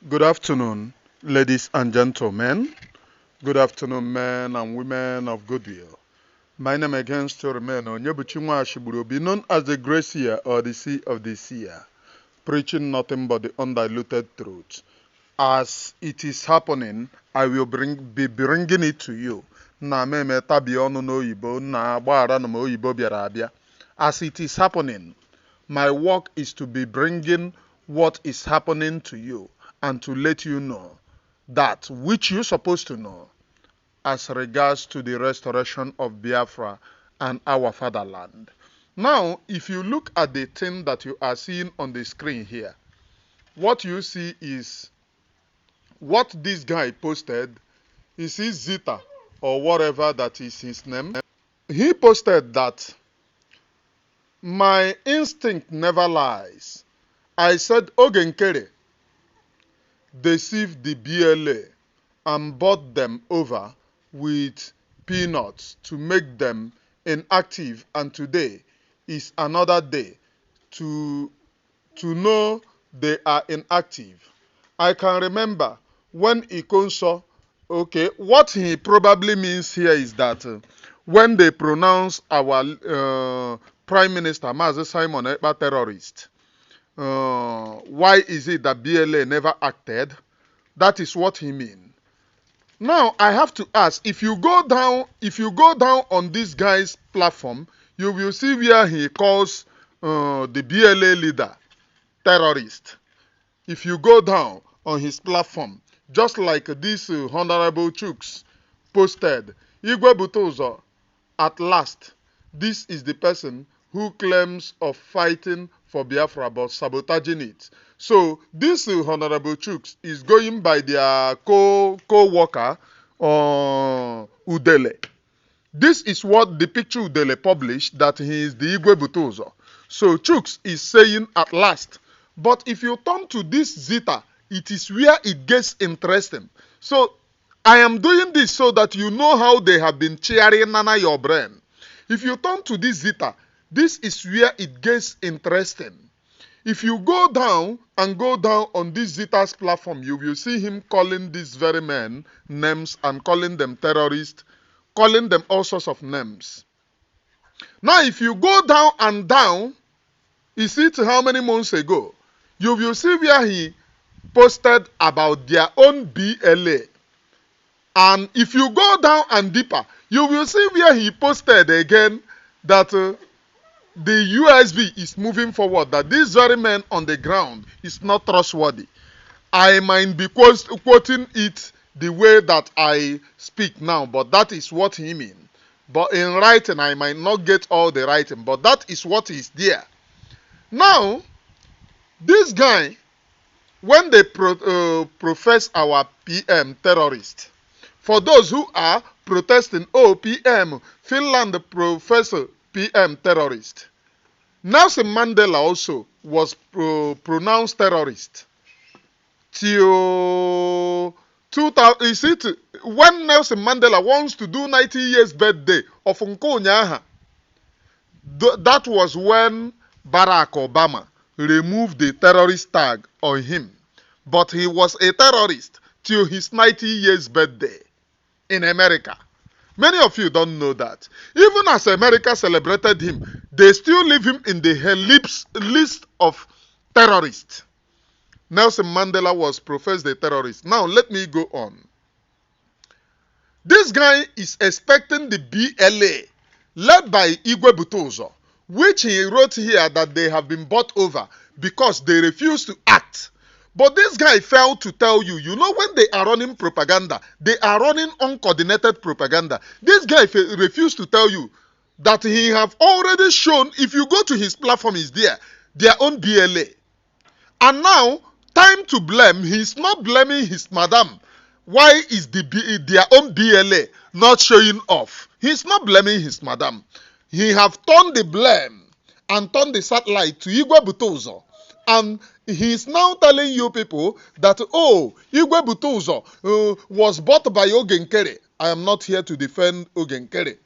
Good afternoon, ladies and gentlemen. Good afternoon, men and women of goodwill. My name again still remains Onyebuchi Nwashigburuobi, known as the Gracier or the Sea of the Seer, preaching nothing but the undiluted truth. As it is happening, I will be bringing it to you. Na meme tabi ọnụ n'oyibo na agbaghara na m oyibo bịara abịa. As it is happening, my work is to be bringing what is happening to you and to let you know that which you're supposed to know as regards to the restoration of Biafra and our fatherland. Now, if you look at the thing that you are seeing on the screen here, what you see is what this guy posted. Is his Zita or whatever that is his name. He posted that my instinct never lies. I said Oge Nkere deceived the BLA and bought them over with peanuts to make them inactive, and today is another day to know they are inactive. I can remember when Ikonso, okay, what he probably means here is that when they pronounce our Prime Minister Mazi Simon Ekpa terrorist, why is it that BLA never acted? That is what he means. Now I have to ask, if you go down on this guy's platform, you will see where he calls the BLA leader terrorist. If you go down on his platform, just like this Honorable Chooks posted, Igwe Buteuzo, at last, this is the person who claims of fighting for Biafra but sabotaging it. So this Honorable Chooks is going by their co-worker, Udele. This is what the picture Udele published, that he is the Igwe Buteuzo. So Chooks is saying at last. But if you turn to this Zita, it is where it gets interesting. So I am doing this so that you know how they have been cheering Nana your brain. If you turn to this Zita, this is where it gets interesting. If you go down on this Zita's platform, you will see him calling these very men names and calling them terrorists, calling them all sorts of names. Now, if you go down, you see it how many months ago, you will see where he posted about their own BLA. And if you go down and deeper, you will see where he posted again that the USB is moving forward, that this very man on the ground is not trustworthy. I might be quoting it the way that I speak now, but that is what he means. But in writing, I might not get all the writing, but that is what is there. Now, this guy, when they profess our PM terrorist, for those who are protesting, oh, PM, Finland professor PM terrorist. Nelson Mandela also was pronounced terrorist. Till 2000, is it when Nelson Mandela wants to do 90 years birthday of Nkonyaha? That was when Barack Obama removed the terrorist tag on him. But he was a terrorist till his 90 years birthday in America. Many of you don't know that. Even as America celebrated him, they still leave him in the list of terrorists. Nelson Mandela was professed a terrorist. Now let me go on. This guy is expecting the BLA led by Igwe Buteuzo, which he wrote here that they have been bought over because they refuse to act. But this guy failed to tell you, when they are running propaganda, they are running uncoordinated propaganda. This guy refused to tell you that he have already shown, if you go to his platform, is there, their own BLA. And now, time to blame, he's not blaming his madam. Why is their own BLA not showing off? He's not blaming his madam. He have turned the blame and turned the satellite to Igwe Buteuzo. And he's now telling you people that, oh, Igwe Buteuzo was bought by Oge Nkere. I am not here to defend Oge Nkere.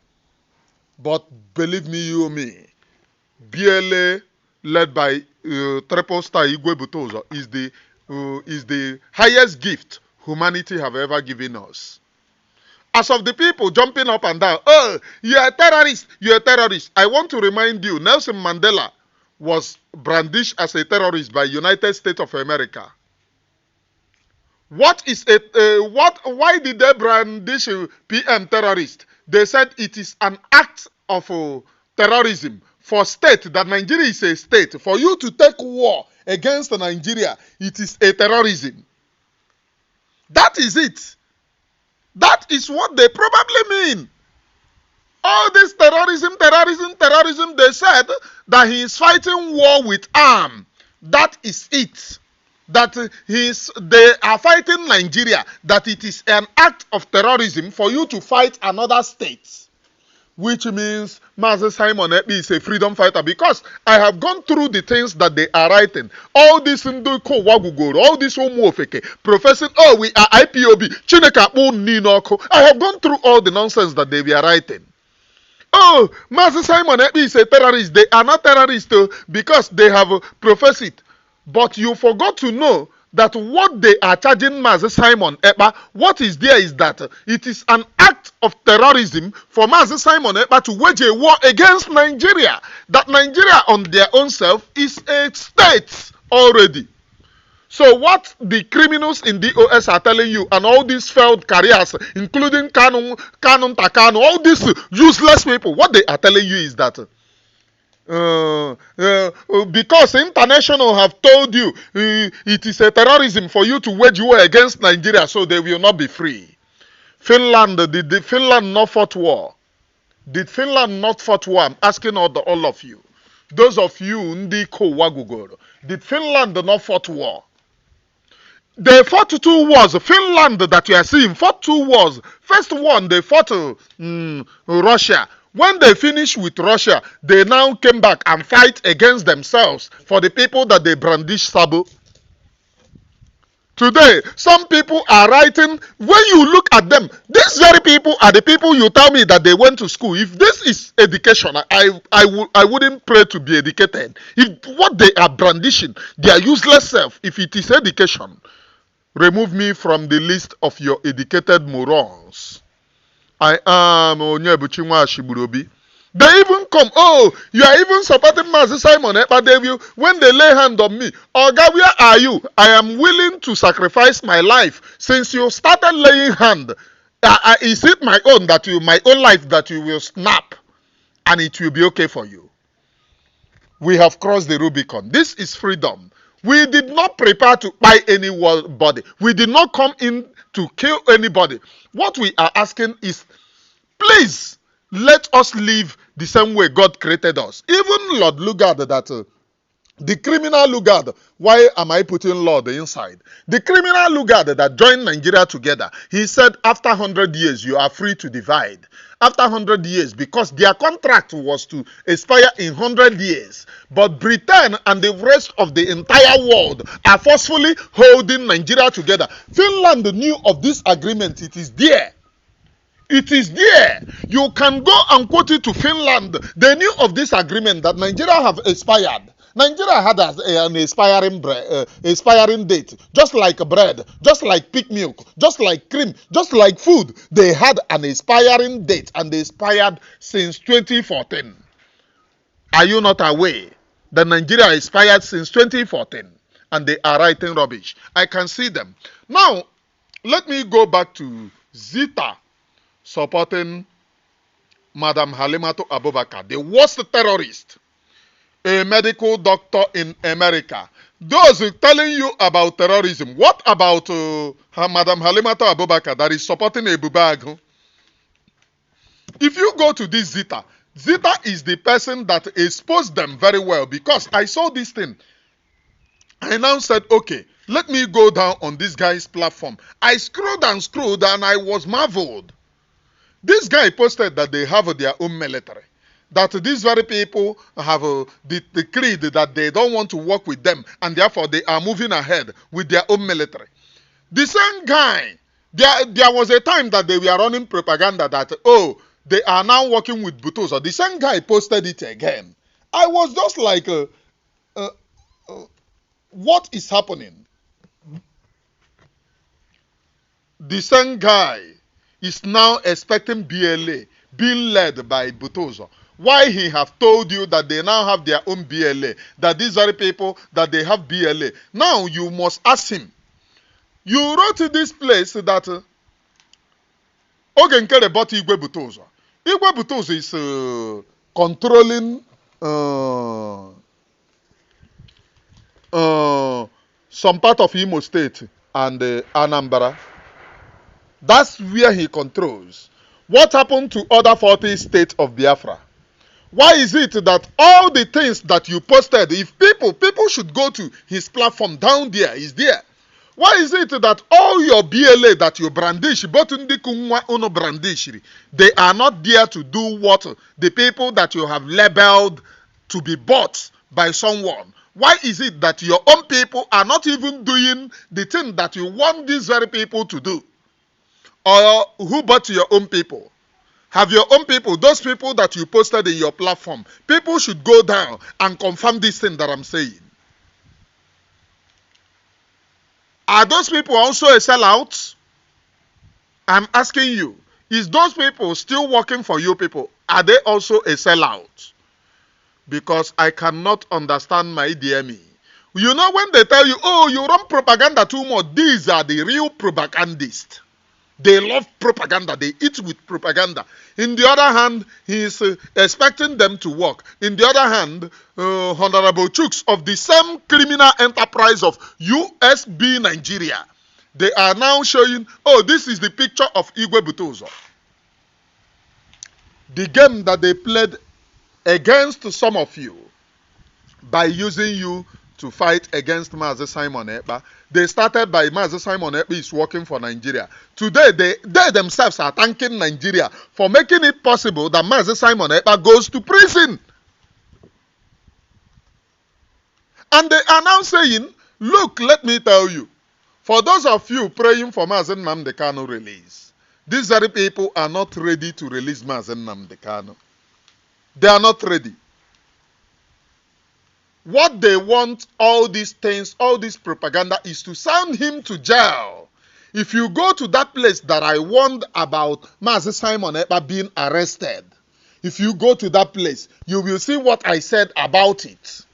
But believe me, BLA led by Triple Star Igwe Buteuzo is the is the highest gift humanity have ever given us. As of the people jumping up and down, oh, you are a terrorist, you are a terrorist. I want to remind you, Nelson Mandela was brandished as a terrorist by United States of America. Why did they brandish PM terrorist? They said it is an act of terrorism for state, that Nigeria is a state. For you to take war against Nigeria, it is a terrorism. That is it. That is what they probably mean. All this terrorism, they said that he is fighting war with arm. That is it. That they are fighting Nigeria, that it is an act of terrorism for you to fight another state. Which means Master Simon Ekpe is a freedom fighter, because I have gone through the things that they are writing. All this Nduko Wagugoro, all this Omuofeke, professing, oh, we are IPOB, Chineka Ninoko. I have gone through all the nonsense that they were writing. Oh, Master Simon Ekpe is a terrorist. They are not terrorists because they have professed it. But you forgot to know that what they are charging Master Simon Ekpe, what is there is that it is an act of terrorism for Master Simon Ekpe to wage a war against Nigeria. That Nigeria on their own self is a state already. So what the criminals in DOS are telling you, and all these failed careers, including Kanun Takano, all these useless people, what they are telling you is that because international have told you it is a terrorism for you to wage war against Nigeria, so they will not be free. Finland, did Finland not fought war? Did Finland not fought war? I'm asking all of you. Those of you, Ndi Ko Wagugoro, did Finland not fought war? They fought 2 wars. Finland that you are seeing fought 2 wars. First one, they fought Russia. When they finished with Russia, they now came back and fight against themselves for the people that they brandish sabo. Today, some people are writing, when you look at them, these very people are the people you tell me that they went to school. If this is education, I wouldn't pray to be educated. If what they are brandishing, their useless self, if it is education, remove me from the list of your educated morons. I am Onyebuchinwa Shiburobi. They even come, oh, you are even supporting Master Simon Ekpe. They will, when they lay hand on me, Oga, where are you? I am willing to sacrifice my life. Since you started laying hand, is it my own life that you will snap, and it will be okay for you? We have crossed the Rubicon. This is freedom. We did not prepare to buy anybody. We did not come in to kill anybody. What we are asking is, please, let us live the same way God created us. Even Lord Lugard, that the criminal Lugard, why am I putting Lord inside? The criminal Lugard that joined Nigeria together, he said after 100 years, you are free to divide. After 100 years, because their contract was to expire in 100 years. But Britain and the rest of the entire world are forcefully holding Nigeria together. Finland knew of this agreement. It is there. It is there. You can go and quote it to Finland. They knew of this agreement that Nigeria have expired. Nigeria had an expiring date, just like bread, just like pig milk, just like cream, just like food. They had an expiring date, and they expired since 2014. Are you not aware that Nigeria expired since 2014? And they are writing rubbish. I can see them. Now, let me go back to Zita supporting Madam Halimatu Abubakar, the worst terrorist, a medical doctor in America. Those telling you about terrorism, what about Madam Halimatu Abubakar that is supporting a bubag? If you go to this Zita, Zita is the person that exposed them very well, because I saw this thing. I now said, okay, let me go down on this guy's platform. I scrolled and I was marveled. This guy posted that they have their own military. That these very people have the creed that they don't want to work with them, and therefore they are moving ahead with their own military. The same guy, there was a time that they were running propaganda that, oh, they are now working with Buteuzo. The same guy posted it again. I was just like, what is happening? the same guy is now expecting BLA being led by Buteuzo. Why he have told you that they now have their own BLA, that these very people, that they have BLA. Now you must ask him. You wrote in this place that Oge Nkere bought Igwe Buteuzo. Igwe Buteuzo is controlling some part of Imo State and Anambra. That's where he controls. What happened to other 40 states of Biafra? Why is it that all the things that you posted, if people should go to his platform down there, is there? Why is it that all your BLA that you brandish, but they are not there to do what the people that you have labeled to be bought by someone? Why is it that your own people are not even doing the thing that you want these very people to do? Or who bought your own people? Have your own people, those people that you posted in your platform, people should go down and confirm this thing that I'm saying. Are those people also a sellout? I'm asking you, is those people still working for you people? Are they also a sellout? Because I cannot understand my DME. You know when they tell you, oh, you run propaganda too much, these are the real propagandists. They love propaganda. They eat with propaganda. In the other hand, he is expecting them to work. In the other hand, Honorable Chuks of the same criminal enterprise of USB Nigeria, they are now showing, oh, this is the picture of Igwe Buteuzo. The game that they played against some of you by using you to fight against Mazi Simon Ekpa. They started by Mazi Simon Ekpa is working for Nigeria. Today, they themselves are thanking Nigeria for making it possible that Mazi Simon Ekpa goes to prison. And they are now saying, look, let me tell you, for those of you praying for Mazi Nnamdi Kanu release, these very people are not ready to release Mazi Nnamdi Kanu. They are not ready. What they want, all these things, all this propaganda, is to send him to jail. If you go to that place that I warned about Mazi Simon Ekpa being arrested, if you go to that place, you will see what I said about it.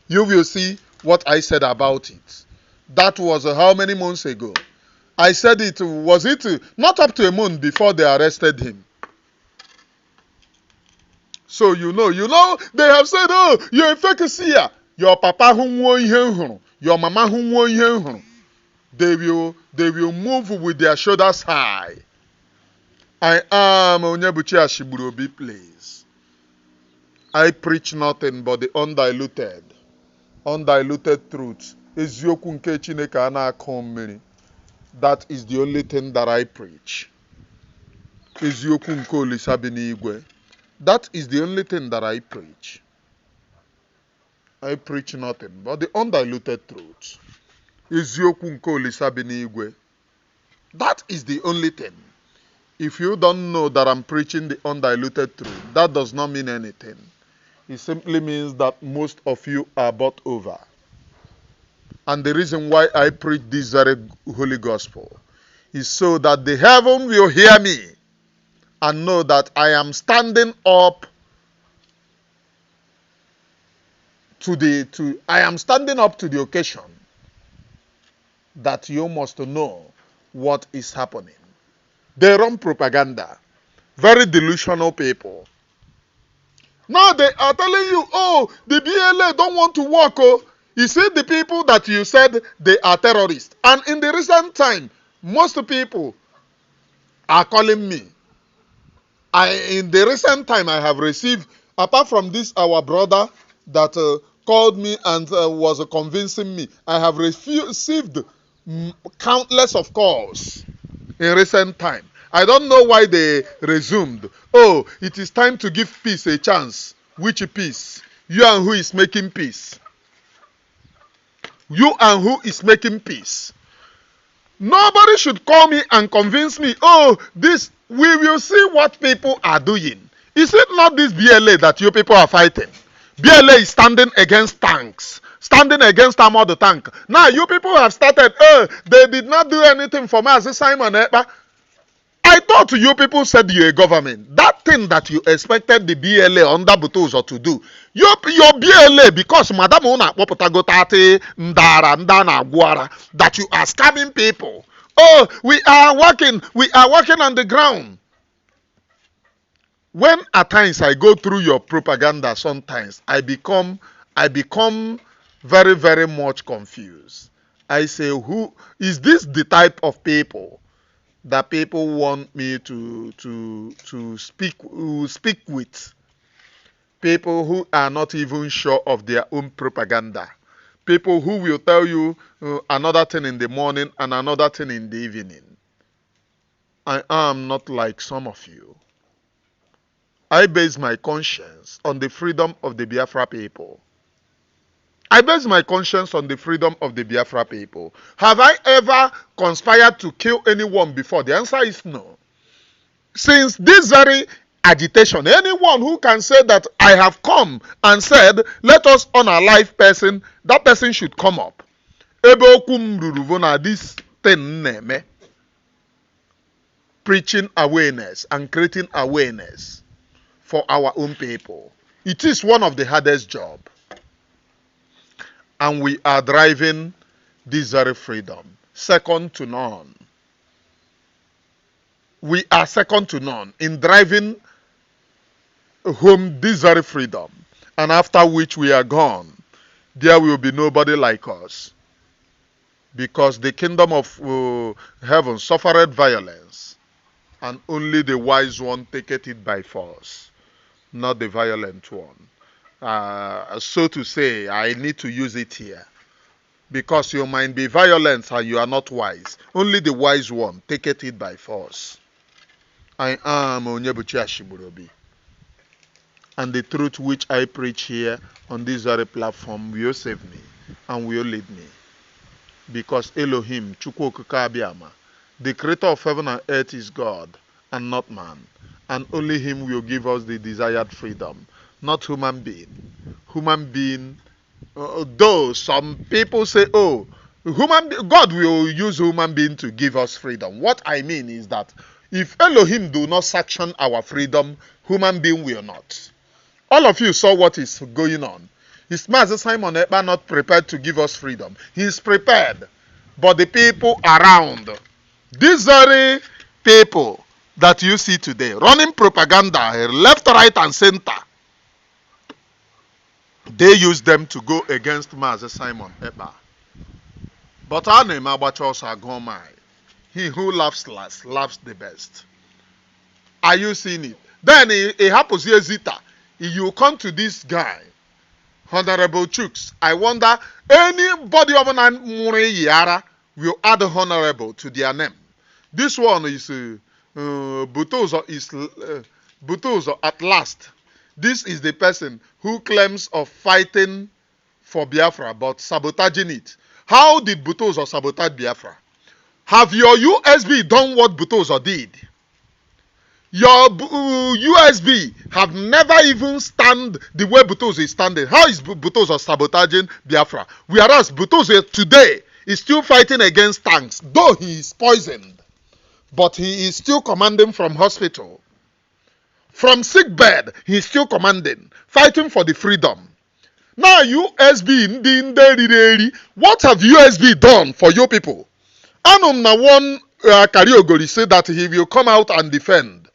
You will see what I said about it. That was how many months ago? I said it, was it not up to a month before they arrested him? So you know, they have said, oh, you're a fake seer. Your papa who won you, your mama who won you. They will move with their shoulders high. I am Onyebuchi Ashiburobi, please. I preach nothing but the undiluted truth. Eziokwu nke Chineke ana-akọ mmiri. That is the only thing that I preach. Eziokwu nke Olisa bi n'igwe. That is the only thing that I preach. I preach nothing but the undiluted truth. Eziokwu nke Olisa bi n'igwe. That is the only thing. If you don't know that I'm preaching the undiluted truth, that does not mean anything. It simply means that most of you are bought over. And the reason why I preach this very holy gospel is so that the heaven will hear me and know that I am standing up to the occasion, that you must know what is happening. They run propaganda. Very delusional people. Now they are telling you, oh, the BLA don't want to work. Oh, you see the people that you said they are terrorists. And in the recent time, most people are calling me. In the recent time, I have received, apart from this, our brother that called me and was convincing me, I have received countless of calls in recent time. I don't know why they resumed. Oh, it is time to give peace a chance. Which peace? You and who is making peace? You and who is making peace? Nobody should call me and convince me, oh, this, we will see what people are doing. Is it not this BLA that you people are fighting? BLA is standing against tanks, standing against armored tank. Now you people have started, they did not do anything for me as a Simon Ekpa. I thought you people said you're a government. That thing that you expected the BLA under Buteuzo to do, your BLA, because Madam Una Popotagotate Ndara Ndana Guara, that you are scamming people. Oh, we are working on the ground. When at times I go through your propaganda, sometimes I become very, very much confused. I say, who is this the type of people that people want me to speak with? People who are not even sure of their own propaganda. People who will tell you another thing in the morning and another thing in the evening. I am not like some of you. I base my conscience on the freedom of the Biafra people. I base my conscience on the freedom of the Biafra people. Have I ever conspired to kill anyone before? The answer is no. Since this very agitation, anyone who can say that I have come and said, let us unalive person, that person should come up. Ebe okum ruruvona this thing neme. Preaching awareness and creating awareness for our own people. It is one of the hardest jobs. And we are driving this very freedom. Second to none. We are second to none in driving home this very freedom. And after which we are gone, there will be nobody like us. Because the kingdom of heaven suffered violence. And only the wise one taketh it by force. Not the violent one. So to say, I need to use it here. Because you might be violent and you are not wise. Only the wise one taketh it by force. I am Onyebuchi Ashiburobi. And the truth which I preach here on this very platform will save me and will lead me. Because Elohim, Chukwu Okike Abiama, the creator of heaven and earth is God and not man. And only him will give us the desired freedom, not human being. Human being, though some people say, oh, God will use human being to give us freedom. What I mean is that if Elohim do not sanction our freedom, human being will not. All of you saw what is going on. Is Master Simon Ekpa not prepared to give us freedom? He is prepared. But the people around, these very people that you see today, running propaganda left, right, and center, they use them to go against Master Simon Ekpa. But our name Abachos Agomai. He who laughs last laughs the best. Are you seeing it? Then it happens here, Zita. You come to this guy, Honorable Chuks. I wonder, anybody of an Yara will add honorable to their name. This one is Buteuzo at last. This is the person who claims of fighting for Biafra but sabotaging it. How did Buteuzo sabotage Biafra? Have your USB done what Buteuzo did? Your USB have never even stand the way Buteuzo is standing. How is Buteuzo sabotaging Biafra? Whereas Buteuzo today is still fighting against tanks, though he is poisoned. But he is still commanding from hospital. From sick bed, he is still commanding, fighting for the freedom. Now USB, what have USB done for you people? Anum na one Kariogori said that he will come out and defend.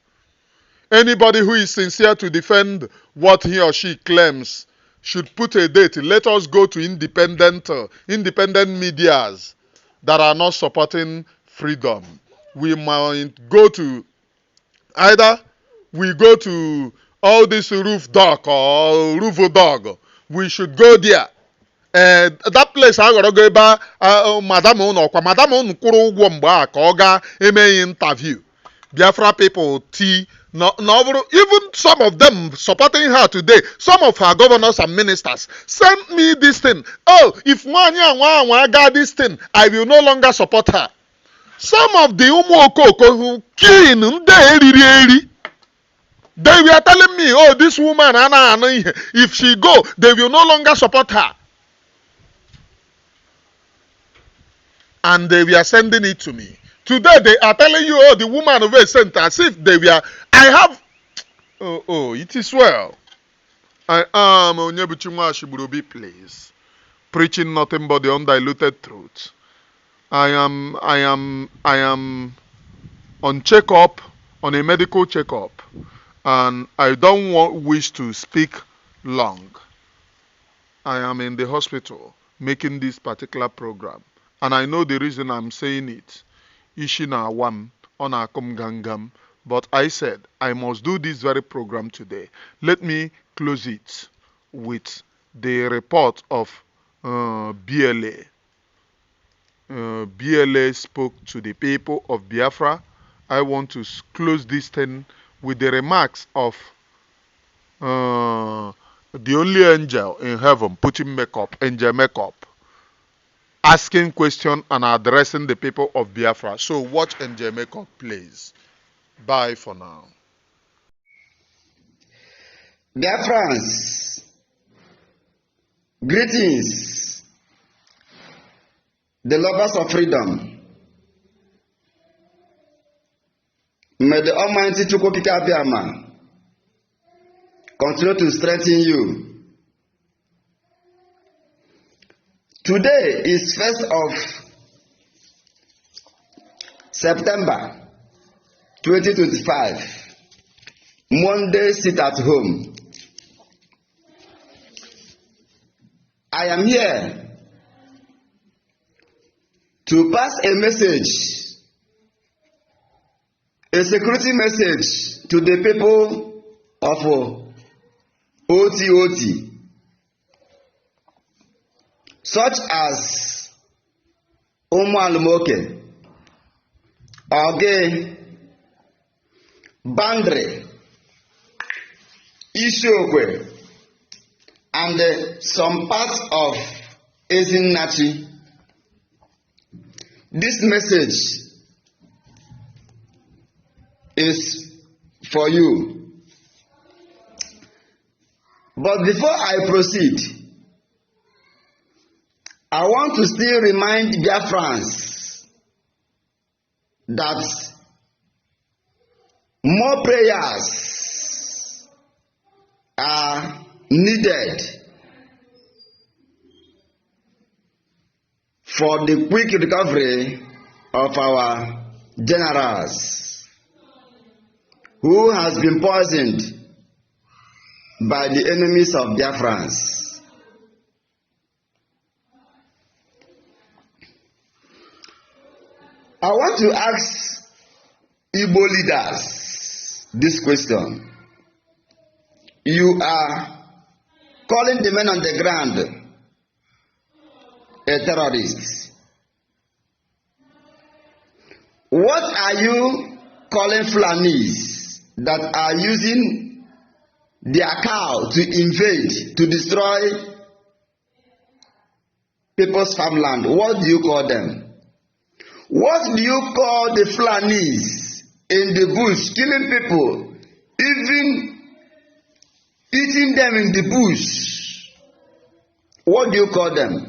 Anybody who is sincere to defend what he or she claims should put a date. Let us go to independent medias that are not supporting freedom. We might go to either we go to all this roof dog or roof dog. We should go there. That place I gotta go by Madam Onokwa. Madam Onukuru Womba Koga eme interview. Biafra people no, even some of them supporting her today, some of her governors and ministers send me this thing. Oh, if Mwanya got this thing, I will no longer support her. Some of the Umuokoko who killing They were telling me, oh, this woman, Anna, if she go, they will no longer support her. And they were sending it to me. Today they are telling you, oh, the woman over sent, as if they were. I have. Oh, it is well. I am Onyebuchimwa Shiburubi, please, preaching nothing but the undiluted truth. I am on checkup, on a medical checkup, and I don't wish to speak long. I am in the hospital making this particular program, and I know the reason I'm saying it. Ishina Wam on Akom Gangam, but I said I must do this very program today. Let me close it with the report of BLA. BLA spoke to the people of Biafra. I want to close this thing with the remarks of the only angel in heaven putting makeup, angel makeup, asking questions and addressing the people of Biafra. So watch angel makeup, please. Bye for now. Biafrans, greetings, the lovers of freedom. May the Almighty Chukwukike Abiyama continue to strengthen you. Today is 1st of September 2025. Monday, sit at home. I am here to pass a message, a security message to the people of OTOT, such as Umalmoke, Oge, Bandre, Isiokwe, and some parts of Ezinnachi. This message is for you. But before I proceed, I want to still remind Biafrans that more prayers are needed for the quick recovery of our generals who has been poisoned by the enemies of Biafrans. I want to ask Igbo leaders this question. You are calling the men on the ground a terrorist. What are you calling Fulanis that are using their cow to invade, to destroy people's farmland? What do you call them? What do you call the Fulanis in the bush, killing people, even eating them in the bush? What do you call them?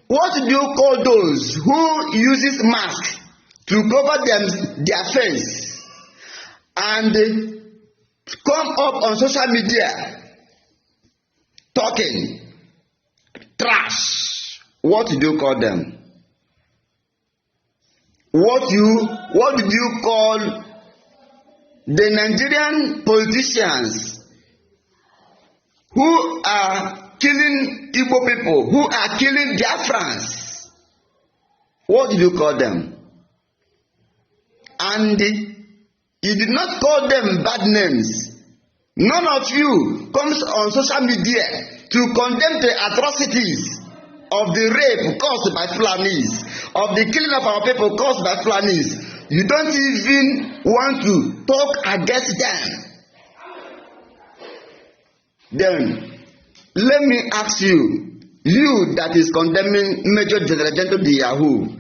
What do you call those who uses masks to cover their face and come up on social media talking trash? What do you call them? What did you call the Nigerian politicians who are killing Igbo people, who are killing Biafrans? What did you call them? And you did not call them bad names. None of you comes on social media to condemn the atrocities of the rape caused by Fulanis, of the killing of our people caused by Fulanis. You don't even want to talk against them. Then, let me ask you, you that is condemning Major General Diyahu,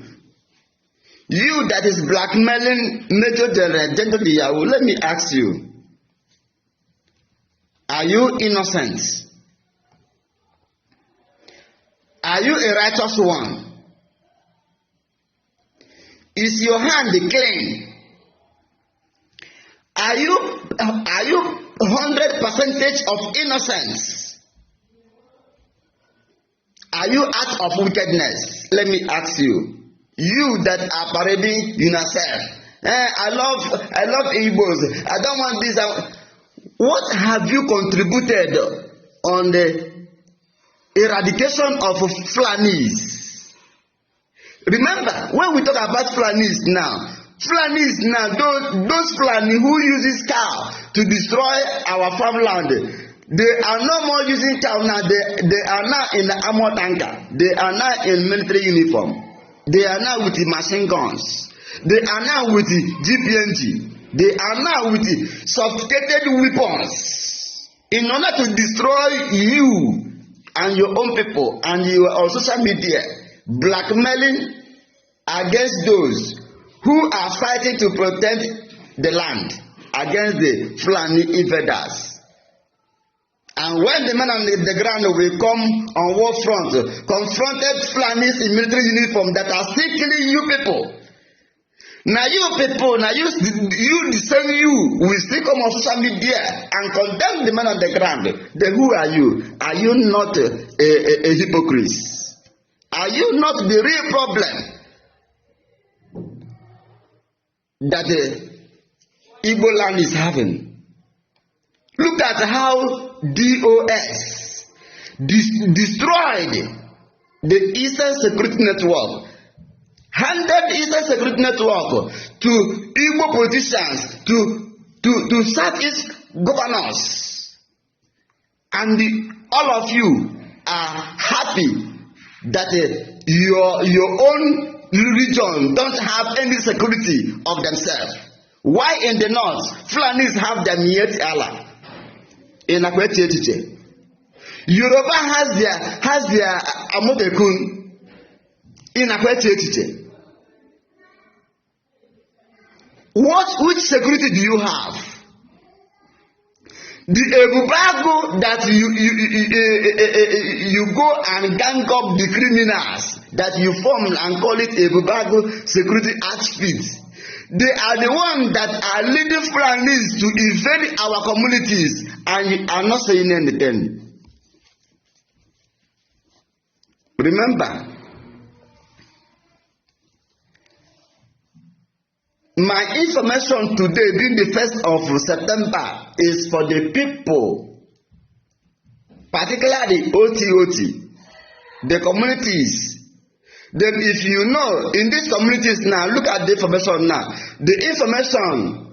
You that is blackmailing Major General Diawu, let me ask you, are you innocent? Are you a righteous one? Is your hand clean? Are you 100% of innocence? Are you out of wickedness? Let me ask you. You that are parading yourself. I love Igbos. I don't want this. What have you contributed on the eradication of Fulanis? Remember, when we talk about Fulanis now, those Fulani who uses cow to destroy our farmland, they are no more using cow now. They are now in the armor tanker. They are now in military uniform. They are now with the machine guns. They are now with the GPNG. They are now with the sophisticated weapons in order to destroy you and your own people, and you are on social media blackmailing against those who are fighting to protect the land against the Fulani invaders. And when the men on the ground will come on war front, confronted Fulanis in military uniform that are still killing you people. Now you people, you the same you will still come on social media and condemn the men on the ground. Then who are you? Are you not a hypocrite? Are you not the real problem that the Igbo land is having? Look at how DOS destroyed the Eastern Security Network, handed Eastern Security Network to Igbo politicians, to Southeast governors. And all of you are happy that your own religion don't have any security of themselves. Why in the north, Fulanis have their Miet Allah? In Akweti Echiche. Yoruba has their Amotekun in Akweti Echiche. Which security do you have? The Ebubago that you go and gang up the criminals that you form and call it Ebubago security outfit. They are the ones that are leading Fulanis to invade our communities, and you are not saying anything. Remember, my information today, being the 1st of September, is for the people, particularly OTOT, the communities. Then if you know, in these communities now, look at the information now. The information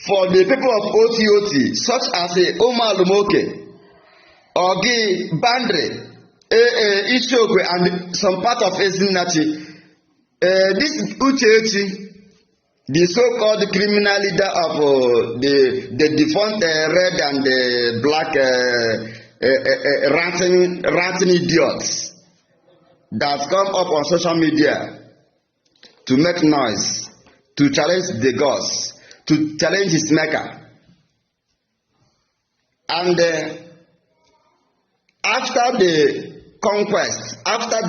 for the people of OTOT, such as Omar Lumoke, Oge Nkere, Ishokwe, and some part of Ezinachi, this Uchechi, the so-called criminal leader of the defunct red and the black ranting idiots, that come up on social media to make noise, to challenge the gods, to challenge his maker. And after the conquest, after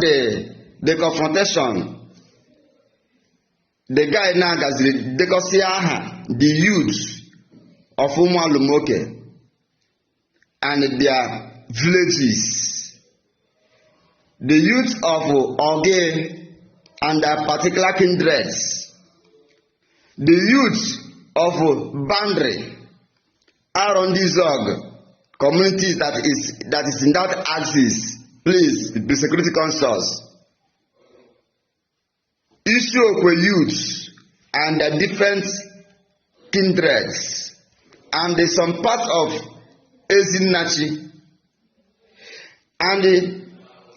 the confrontation, the guy now has the youth of Umualumoke and their villages, the youth of Oge and their particular kindreds, the youth of Bandre, Arondizog, communities that is in that axis, please be security conscious. Isiokwe youths and the different kindreds and some part of Ezinachi and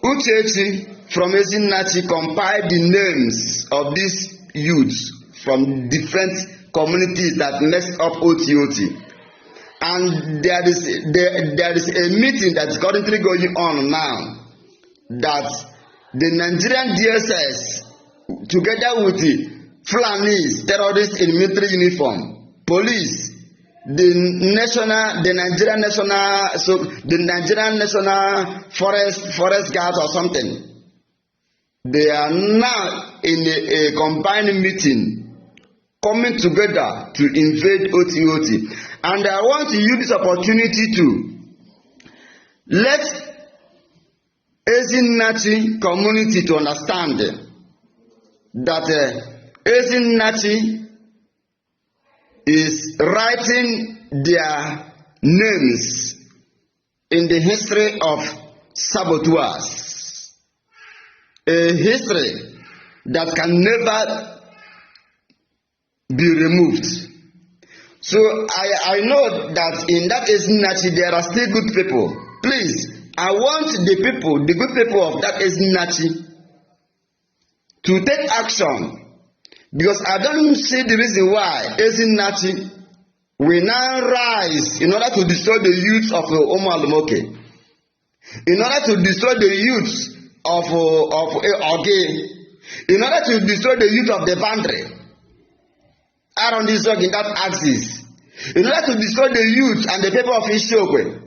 Uchechi from Ezinachi compiled the names of these youths from different communities that messed up OTOT. And there is a meeting that's currently going on now that the Nigerian DSS together with the Fulanis, terrorists in military uniform, police, the Nigerian National Forest Guards or something. They are now in a combined meeting, coming together to invade OTOT. And I want to use this opportunity to let Ezinnachi community to understand that Ezinnachi is writing their names in the history of saboteurs, a history that can never be removed. So I know that in that Ezinnachi there are still good people. Please, I want the people, the good people of that Ezinnachi to take action, because I don't see the reason why Ezinnachi will now rise in order to destroy the youth of Omoalomoke, in order to destroy the youth of Oge, in order to destroy the youth of the boundary around this in that axis, in order to destroy the youth and the people of Isiokwe,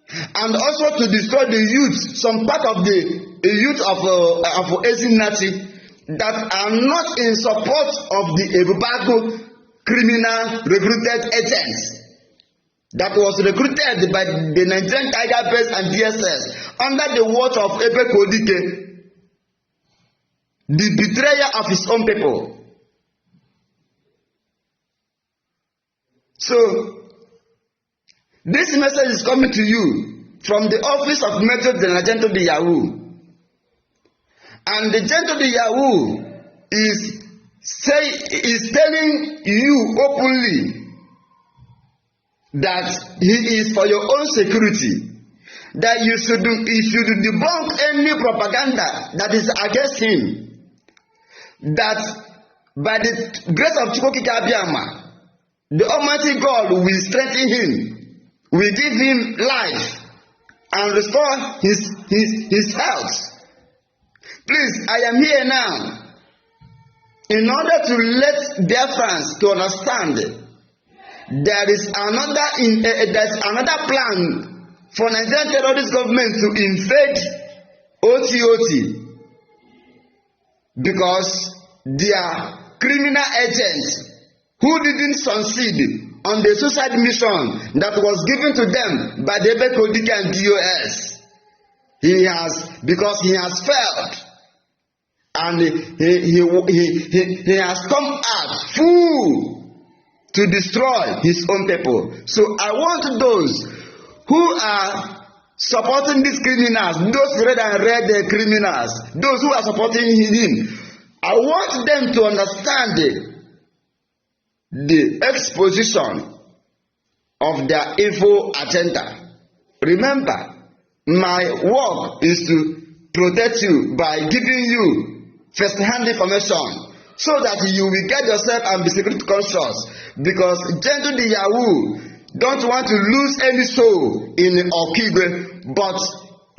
and also to destroy the youth, some part of the youth of Ezinnachi that are not in support of the Ebubago criminal recruited agents that was recruited by the Nigerian Tiger Base and DSS under the watch of Ebe Kodike, the betrayer of his own people. So, this message is coming to you from the office of Major General Gento de Yahoo. And the Gento de Yahoo is telling you openly that he is for your own security, that you should debunk any propaganda that is against him, that by the grace of Chukwukike Abiyama, the Almighty God will strengthen him, will give him life and restore his health. Please, I am here now in order to let Biafrans to understand there is another plan for Nigerian terrorist government to invade OTOT, because their criminal agents who didn't succeed on the suicide mission that was given to them by the Ebe Kodike and DOS, because he has failed, and he has come out full to destroy his own people. So I want those who are supporting these criminals, those red and red criminals, those who are supporting him, I want them to understand the exposition of their evil agenda. Remember, my work is to protect you by giving you first-hand information so that you will get yourself and be security conscious, because Gento de Yahoo don't want to lose any soul in Okigwe. But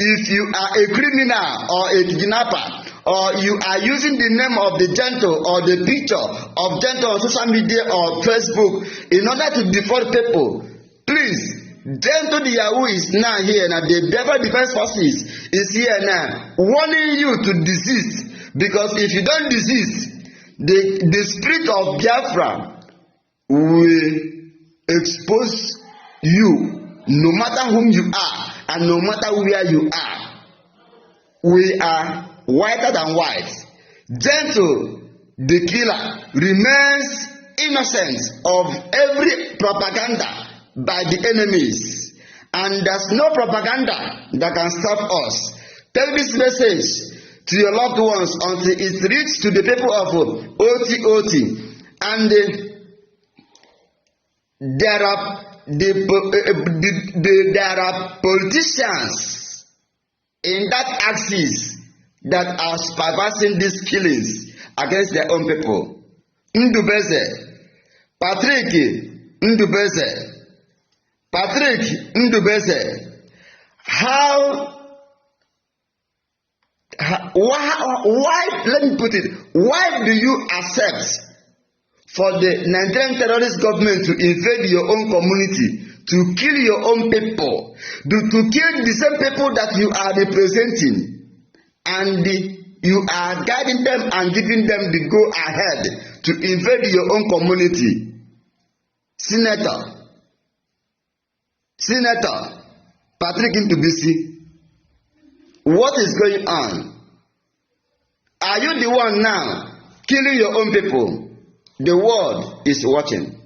if you are a criminal or a kidnapper, or you are using the name of the Gento or the picture of Gento on social media or Facebook in order to defraud people, please, Gento de Yahoo is now here, and the Biafra Defense Forces is here now, warning you to desist, because if you don't desist, the spirit of Biafra will expose you, no matter whom you are and no matter where you are. We are whiter than white. Gento, the killer, remains innocent of every propaganda by the enemies, and there's no propaganda that can stop us. Take this message to your loved ones until it reaches to the people of OTOT. And there are politicians in that axis that are supervising these killings against their own people. Patrick Ndubeze, how why, let me put it, why do you accept for the Nigerian terrorist government to invade your own community, to kill your own people, to kill the same people that you are representing, and you are guiding them and giving them the go ahead to invade your own community? Senator Patrick Ntubisi, what is going on? Are you the one now killing your own people? The world is watching.